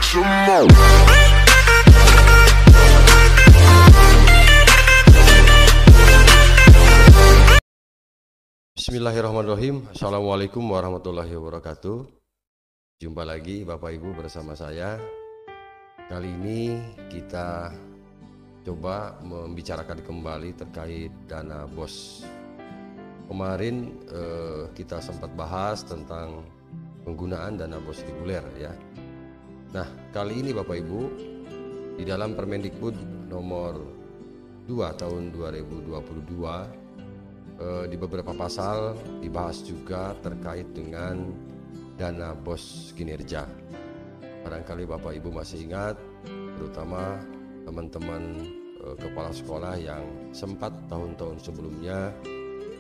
your mouth. Bismillahirrahmanirrahim. Assalamualaikum warahmatullahi wabarakatuh. Jumpa lagi Bapak Ibu bersama saya. Kali ini kita coba membicarakan kembali terkait dana BOS. Kemarin kita sempat bahas tentang penggunaan dana BOS reguler ya. Nah, kali ini Bapak Ibu, di dalam Permendikbud nomor 2 tahun 2022 di beberapa pasal dibahas juga terkait dengan dana BOS kinerja. Barangkali Bapak Ibu masih ingat, terutama teman-teman kepala sekolah yang sempat tahun-tahun sebelumnya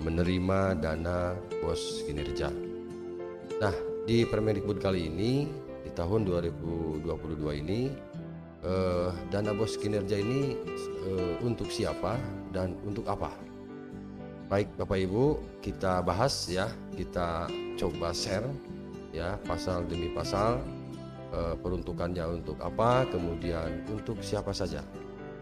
menerima dana BOS kinerja. Nah, di Permendikbud kali ini di tahun 2022 ini dana BOS kinerja ini untuk siapa dan untuk apa? Baik Bapak Ibu, kita bahas ya, kita coba share ya pasal demi pasal, peruntukannya untuk apa, kemudian untuk siapa saja,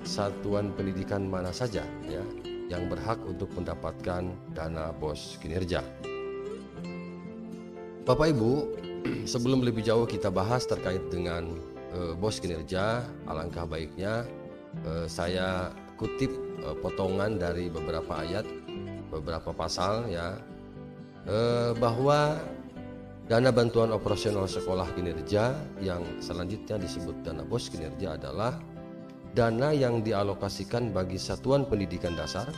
satuan pendidikan mana saja ya yang berhak untuk mendapatkan dana BOS kinerja. Bapak Ibu, sebelum lebih jauh kita bahas terkait dengan BOS kinerja, alangkah baiknya saya kutip potongan dari beberapa ayat, beberapa pasal ya, bahwa dana bantuan operasional sekolah kinerja yang selanjutnya disebut dana BOS kinerja adalah dana yang dialokasikan bagi satuan pendidikan dasar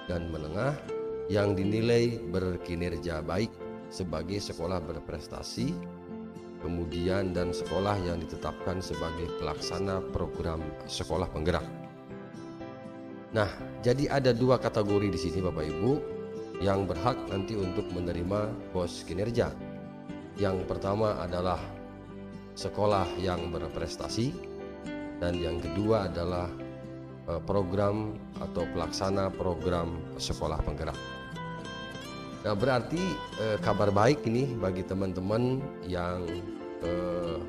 dan menengah yang dinilai berkinerja baik sebagai sekolah berprestasi, kemudian dan sekolah yang ditetapkan sebagai pelaksana program sekolah penggerak. Nah, jadi ada dua kategori di sini Bapak Ibu yang berhak nanti untuk menerima BOS kinerja. Yang pertama adalah sekolah yang berprestasi, dan yang kedua adalah program atau pelaksana program sekolah penggerak. Nah, berarti kabar baik ini bagi teman-teman yang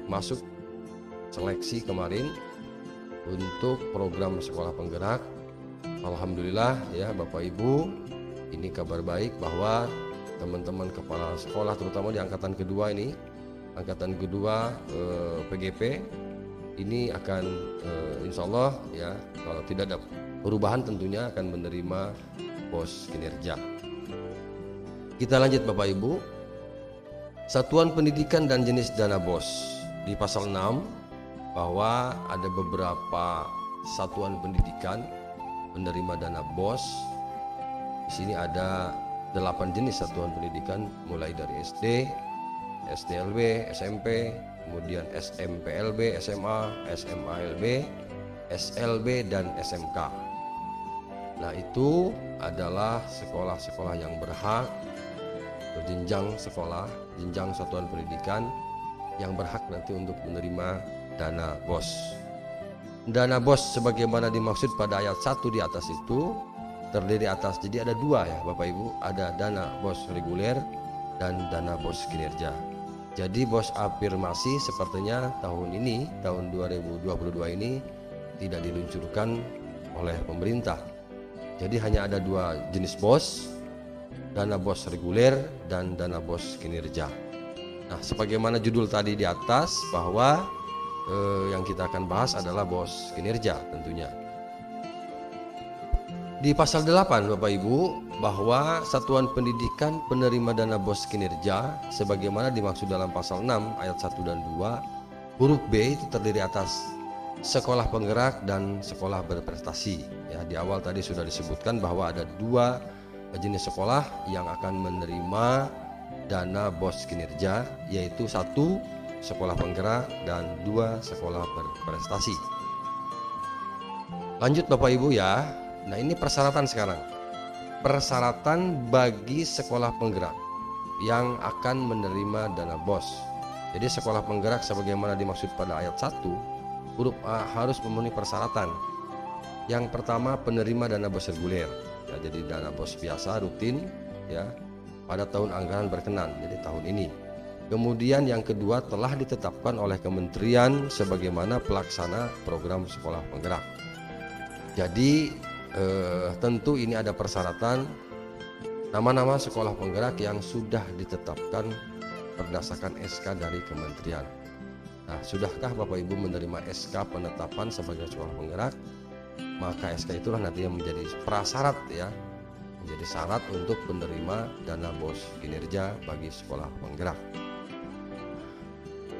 masuk seleksi kemarin untuk program sekolah penggerak. Alhamdulillah ya Bapak Ibu, ini kabar baik bahwa teman-teman kepala sekolah terutama di angkatan kedua ini, angkatan kedua PGP ini akan insya Allah ya, kalau tidak ada perubahan tentunya akan menerima BOS kinerja. Kita lanjut Bapak Ibu, satuan pendidikan dan jenis dana BOS. Di pasal 6 bahwa ada beberapa satuan pendidikan menerima dana BOS. Di sini ada 8 jenis satuan pendidikan, mulai dari SD, SDLB, SMP, kemudian SMPLB, SMA, SMALB, SLB, dan SMK. Nah, itu adalah sekolah-sekolah yang berhak berjenjang sekolah, jenjang satuan pendidikan yang berhak nanti untuk menerima dana BOS. Dana BOS sebagaimana dimaksud pada ayat 1 di atas itu terdiri atas, jadi ada dua ya Bapak Ibu, ada dana BOS reguler dan dana BOS kinerja. Jadi BOS afirmasi sepertinya tahun ini, tahun 2022 ini tidak diluncurkan oleh pemerintah. Jadi hanya ada dua jenis BOS, dana BOS reguler dan dana BOS kinerja. Nah, sebagaimana judul tadi di atas bahwa yang kita akan bahas adalah BOS kinerja tentunya. Di pasal 8 Bapak Ibu, bahwa satuan pendidikan penerima dana BOS kinerja sebagaimana dimaksud dalam pasal 6 ayat 1 dan 2 huruf B itu terdiri atas sekolah penggerak dan sekolah berprestasi. Ya, di awal tadi sudah disebutkan bahwa ada dua jenis sekolah yang akan menerima dana BOS kinerja, yaitu 1 sekolah penggerak dan 2 sekolah berprestasi. Lanjut Bapak Ibu ya. Nah, ini persyaratan sekarang. Persyaratan bagi sekolah penggerak yang akan menerima dana BOS. Jadi sekolah penggerak sebagaimana dimaksud pada ayat 1 huruf A harus memenuhi persyaratan. Yang pertama, penerima dana BOS reguler. Ya, jadi dana BOS biasa rutin ya pada tahun anggaran berkenan, jadi tahun ini. Kemudian yang kedua, telah ditetapkan oleh kementerian sebagaimana pelaksana program sekolah penggerak. Jadi tentu ini ada persyaratan nama-nama sekolah penggerak yang sudah ditetapkan berdasarkan SK dari kementerian. Nah, sudahkah Bapak Ibu menerima SK penetapan sebagai sekolah penggerak? Maka SK itulah nanti yang menjadi prasyarat ya, menjadi syarat untuk menerima dana BOS kinerja bagi sekolah penggerak.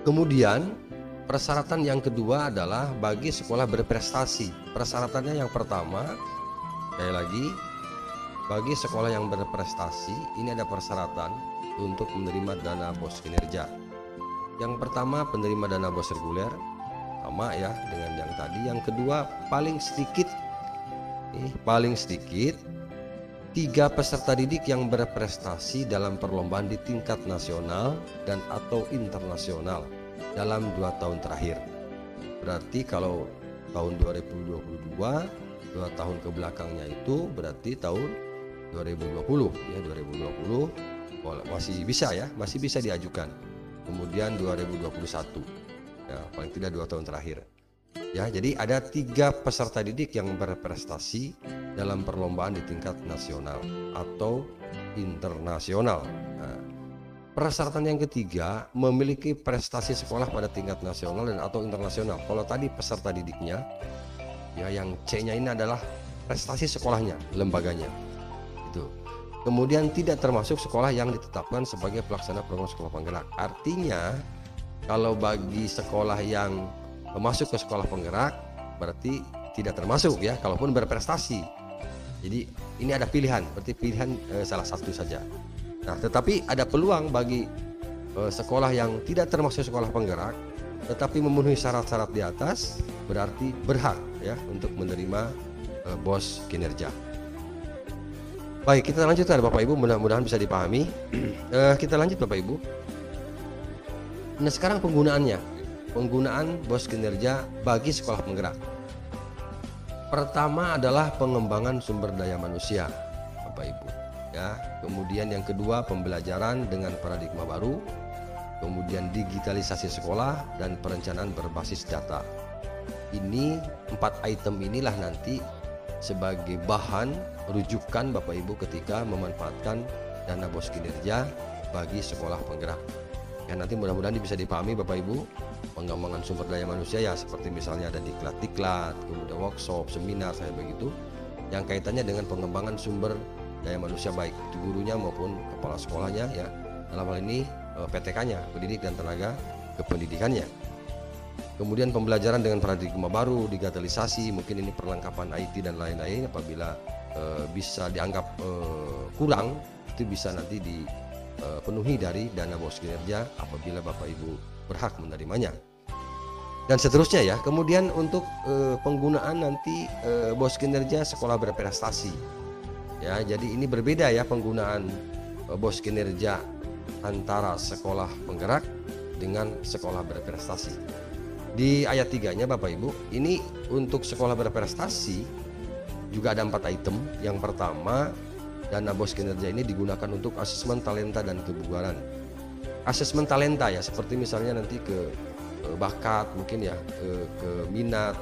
Kemudian persyaratan yang kedua adalah bagi sekolah berprestasi. Persyaratannya yang pertama, sekali lagi, bagi sekolah yang berprestasi ini ada persyaratan untuk menerima dana BOS kinerja. Yang pertama, penerima dana BOS reguler, sama ya dengan yang tadi. Yang kedua, paling sedikit 3 peserta didik yang berprestasi dalam perlombaan di tingkat nasional dan atau internasional dalam 2 tahun terakhir. Berarti kalau tahun 2022, 2 tahun ke belakangnya itu berarti tahun 2020 ya, 2020 masih bisa diajukan. Kemudian 2021 ya, paling tidak 2 tahun terakhir ya. Jadi ada 3 peserta didik yang berprestasi dalam perlombaan di tingkat nasional atau internasional. Nah, persyaratan yang ketiga, memiliki prestasi sekolah pada tingkat nasional dan atau internasional. Kalau tadi peserta didiknya ya, yang C-nya ini adalah prestasi sekolahnya, lembaganya itu. Kemudian tidak termasuk sekolah yang ditetapkan sebagai pelaksana program sekolah penggerak. Artinya kalau bagi sekolah yang masuk ke sekolah penggerak berarti tidak termasuk ya, kalaupun berprestasi. Jadi ini ada pilihan, berarti pilihan salah satu saja. Nah, tetapi ada peluang bagi sekolah yang tidak termasuk sekolah penggerak tetapi memenuhi syarat-syarat di atas, berarti berhak ya untuk menerima BOS kinerja. Baik, kita lanjutkan Bapak Ibu, mudah-mudahan bisa dipahami. Kita lanjut Bapak Ibu. Nah, sekarang penggunaan BOS kinerja bagi sekolah penggerak. Pertama adalah pengembangan sumber daya manusia Bapak Ibu ya. Kemudian yang kedua, pembelajaran dengan paradigma baru. Kemudian digitalisasi sekolah dan perencanaan berbasis data. Ini 4 item inilah nanti sebagai bahan rujukan Bapak Ibu ketika memanfaatkan dana BOS kinerja bagi sekolah penggerak. Ya, nanti mudah-mudahan bisa dipahami Bapak Ibu. Pengembangan sumber daya manusia ya seperti misalnya ada diklat-diklat, kemudian workshop, seminar saya begitu, yang kaitannya dengan pengembangan sumber daya manusia baik itu gurunya maupun kepala sekolahnya ya. Dalam hal ini PTK-nya, pendidik dan tenaga kependidikannya. Kemudian pembelajaran dengan paradigma baru, digitalisasi, mungkin ini perlengkapan IT dan lain-lain. Apabila bisa dianggap kurang, itu bisa nanti dipenuhi dari dana BOS kinerja apabila Bapak Ibu berhak menerimanya. Dan seterusnya ya. Kemudian untuk penggunaan nanti BOS kinerja sekolah berprestasi. Ya, jadi ini berbeda ya penggunaan BOS kinerja antara sekolah penggerak dengan sekolah berprestasi. Di ayat 3-nya Bapak Ibu, ini untuk sekolah berprestasi juga ada 4 item. Yang pertama, dana BOS kinerja ini digunakan untuk asesmen talenta dan kebugaran. Asesmen talenta ya, seperti misalnya nanti ke bakat mungkin ya, ke minat,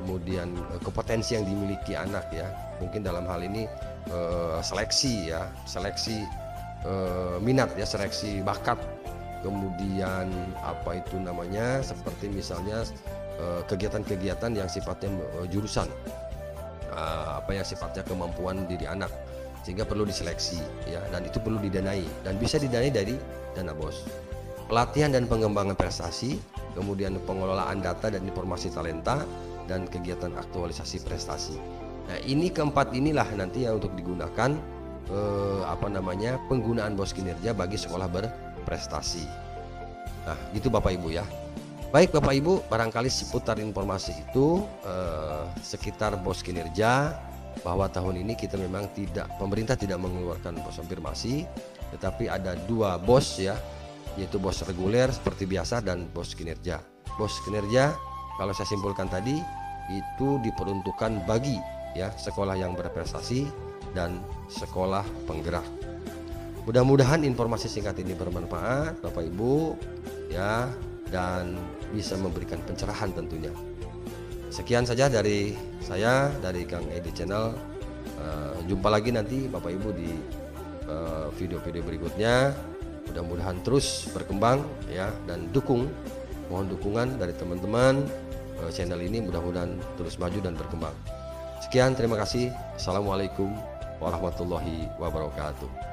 kemudian kompetensi yang dimiliki anak ya. Mungkin dalam hal ini seleksi minat ya, seleksi bakat. Kemudian apa itu namanya, seperti misalnya kegiatan-kegiatan yang sifatnya jurusan, apa yang sifatnya kemampuan diri anak, sehingga perlu diseleksi ya, dan itu perlu didanai dan bisa didanai dari dana BOS. Pelatihan dan pengembangan prestasi, kemudian pengelolaan data dan informasi talenta, dan kegiatan aktualisasi prestasi. Nah, ini keempat inilah nanti yang untuk digunakan penggunaan BOS kinerja bagi sekolah berprestasi. Nah, gitu Bapak Ibu ya. Baik Bapak Ibu, barangkali seputar informasi itu sekitar BOS kinerja, bahwa tahun ini kita memang pemerintah tidak mengeluarkan BOS afirmasi, tetapi ada 2 BOS ya, yaitu BOS reguler seperti biasa dan BOS kinerja. BOS kinerja kalau saya simpulkan tadi itu diperuntukkan bagi ya sekolah yang berprestasi dan sekolah penggerak. Mudah-mudahan informasi singkat ini bermanfaat Bapak Ibu ya, dan bisa memberikan pencerahan tentunya. Sekian saja dari saya, dari Kang Edi Channel. Jumpa lagi nanti Bapak Ibu di video-video berikutnya. Mudah-mudahan terus berkembang ya, dan mohon dukungan dari teman-teman. Channel ini mudah-mudahan terus maju dan berkembang. Sekian, terima kasih. Assalamualaikum warahmatullahi wabarakatuh.